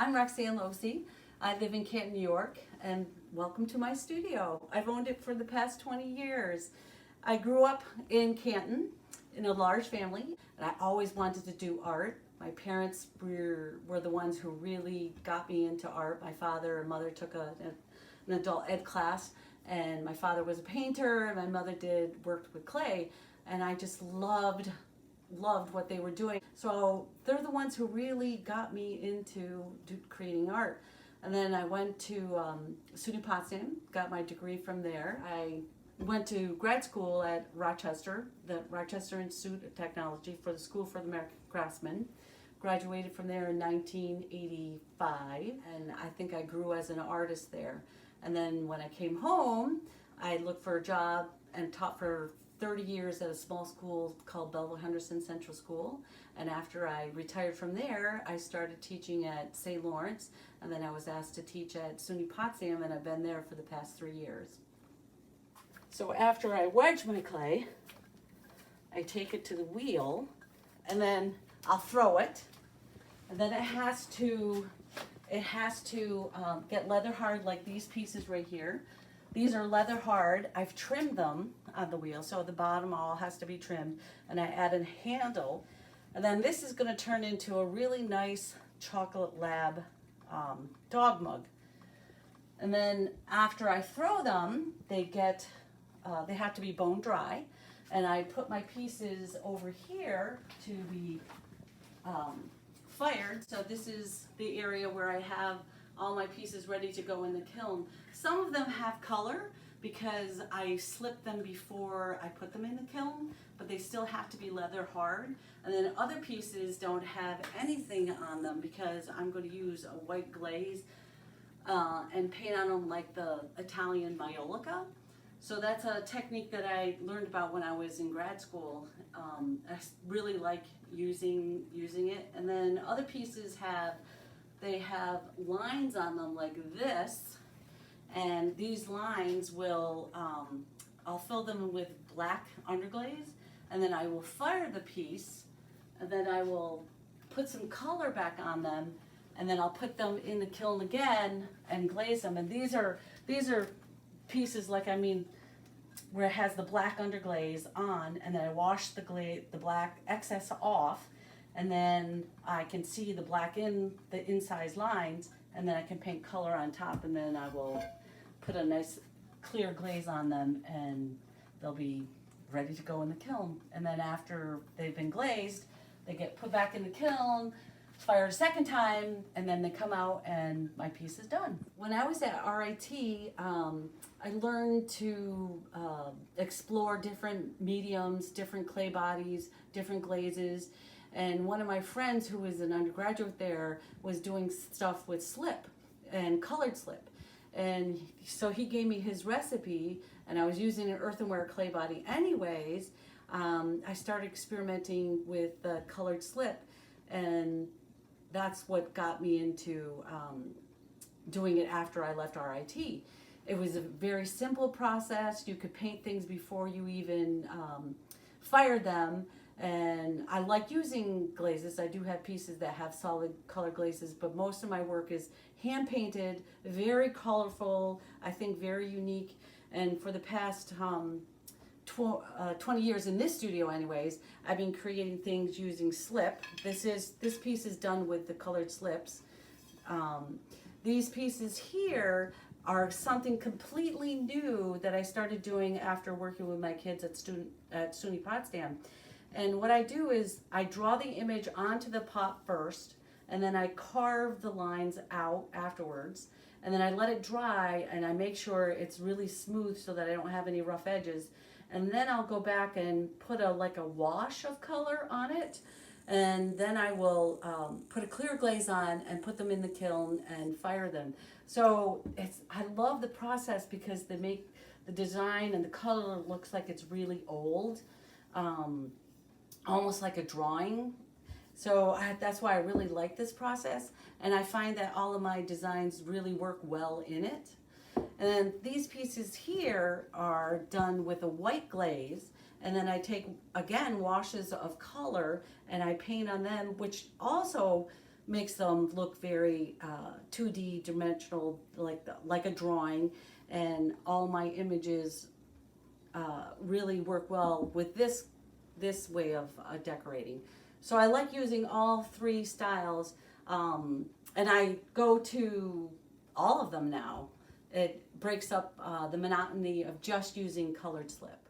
I'm Roxanne Locy. I live in Canton, New York, and welcome to my studio. I've owned it for the past 20 years. I grew up in Canton in a large family, and I always wanted to do art. My parents were the ones who really got me into art. My father and mother took an adult ed class, and my father was a painter, and my mother worked with clay, and I just loved what they were doing. So they're the ones who really got me into creating art. And then I went to SUNY Potsdam, got my degree from there. I went to grad school at Rochester, the Rochester Institute of Technology for the School for the American Craftsman. Graduated from there in 1985, and I think I grew as an artist there. And then when I came home, I looked for a job and taught for 30 years at a small school called Belleville Henderson Central School. And after I retired from there, I started teaching at St. Lawrence, and then I was asked to teach at SUNY Potsdam, and I've been there for the past 3 years. So after I wedge my clay, I take it to the wheel, and then I'll throw it, and then it has to get leather hard, like these pieces right here. These are leather hard. I've trimmed them on the wheel, so the bottom all has to be trimmed, and I add a handle, and then this is going to turn into a really nice chocolate lab dog mug. And then after I throw them, they have to be bone dry, and I put my pieces over here to be fired. So this is the area where I have all my pieces ready to go in the kiln. Some of them have color because I slip them before I put them in the kiln, but they still have to be leather hard. And then other pieces don't have anything on them because I'm going to use a white glaze and paint on them like the Italian maiolica. So that's a technique that I learned about when I was in grad school. I really like using it. And then other pieces have lines on them like this, and these lines will, I'll fill them with black underglaze, and then I will fire the piece, and then I will put some color back on them, and then I'll put them in the kiln again and glaze them. And these are pieces where it has the black underglaze on, and then I wash the black excess off, and then I can see the black in the inside lines, and then I can paint color on top, and then I will put a nice clear glaze on them, and they'll be ready to go in the kiln. And then after they've been glazed, they get put back in the kiln, fired a second time, and then they come out and my piece is done. When I was at RIT, I learned to explore different mediums, different clay bodies, different glazes. And one of my friends who was an undergraduate there was doing stuff with slip and colored slip. And so he gave me his recipe, and I was using an earthenware clay body anyways. I started experimenting with the colored slip, and that's what got me into doing it after I left RIT. It was a very simple process. You could paint things before you even fired them. And I like using glazes. I do have pieces that have solid color glazes, but most of my work is hand painted, very colorful, I think very unique. And for the past 20 years in this studio anyways, I've been creating things using slip. This piece is done with the colored slips. These pieces here are something completely new that I started doing after working with my kids at SUNY Potsdam. And what I do is I draw the image onto the pot first, and then I carve the lines out afterwards, and then I let it dry, and I make sure it's really smooth so that I don't have any rough edges. And then I'll go back and put a wash of color on it, and then I will put a clear glaze on and put them in the kiln and fire them. So I love the process because they make the design and the color looks like it's really old. Almost like a drawing. So that's why I really like this process, and I find that all of my designs really work well in it. And then these pieces here are done with a white glaze, and then I take, again, washes of color, and I paint on them, which also makes them look very 2D dimensional, like a drawing. And all my images really work well with this way of decorating. So I like using all three styles, and I go to all of them now. It breaks up the monotony of just using colored slip.